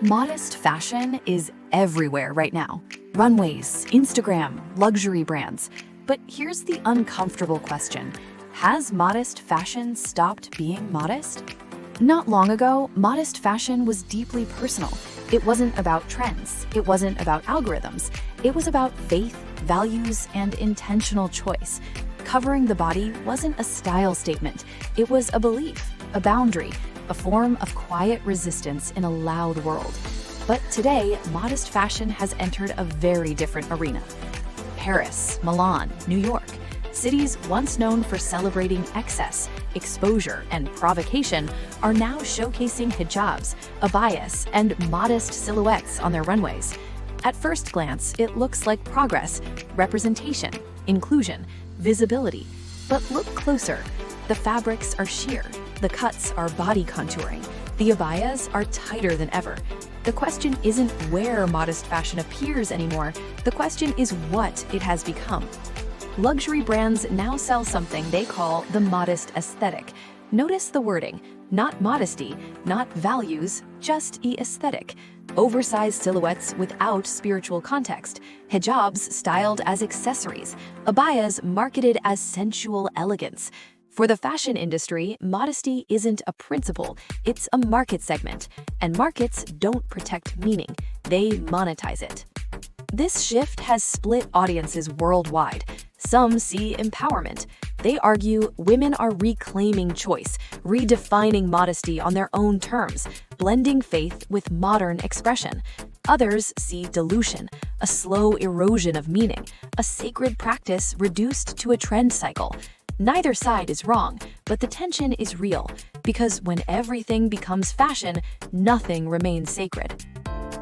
Modest fashion is everywhere right now. Runways, Instagram, luxury brands. But here's the uncomfortable question. Has modest fashion stopped being modest? Not long ago, modest fashion was deeply personal. It wasn't about trends. It wasn't about algorithms. It was about faith, values, and intentional choice. Covering the body wasn't a style statement. It was a belief, a boundary, a form of quiet resistance in a loud world. But today, modest fashion has entered a very different arena. Paris, Milan, New York, cities once known for celebrating excess, exposure, and provocation are now showcasing hijabs, abayas, and modest silhouettes on their runways. At first glance, it looks like progress, representation, inclusion, visibility. But look closer. The fabrics are sheer, the cuts are body contouring, the abayas are tighter than ever. The question isn't where modest fashion appears anymore, the question is what it has become. Luxury brands now sell something they call the modest aesthetic. Notice the wording, not modesty, not values, just aesthetic. Oversized silhouettes without spiritual context, hijabs styled as accessories, abayas marketed as sensual elegance. For the fashion industry, modesty isn't a principle, it's a market segment. And markets don't protect meaning, they monetize it. This shift has split audiences worldwide. Some see empowerment. They argue women are reclaiming choice, redefining modesty on their own terms, blending faith with modern expression. Others see dilution, a slow erosion of meaning, a sacred practice reduced to a trend cycle. Neither side is wrong, but the tension is real, because when everything becomes fashion, nothing remains sacred.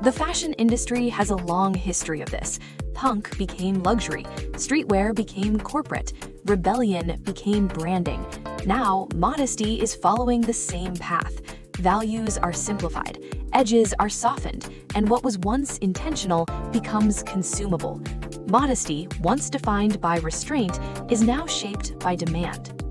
The fashion industry has a long history of this. Punk became luxury, streetwear became corporate, rebellion became branding. Now, modesty is following the same path. Values are simplified, edges are softened, and what was once intentional becomes consumable. Modesty, once defined by restraint, is now shaped by demand.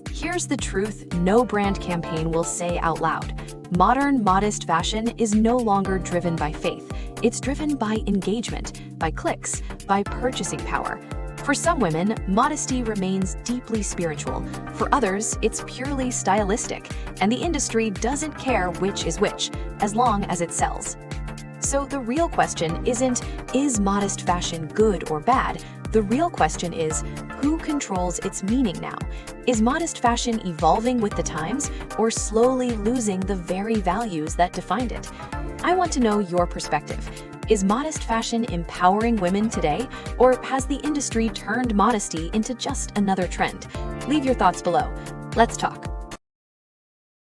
Here's the truth no brand campaign will say out loud. Modern modest fashion is no longer driven by faith. It's driven by engagement, by clicks, by purchasing power. For some women, modesty remains deeply spiritual. For others, it's purely stylistic, and the industry doesn't care which is which, as long as it sells. So the real question isn't, is modest fashion good or bad? The real question is, who controls its meaning now? Is modest fashion evolving with the times, or slowly losing the very values that defined it? I want to know your perspective. Is modest fashion empowering women today, or has the industry turned modesty into just another trend? Leave your thoughts below. Let's talk.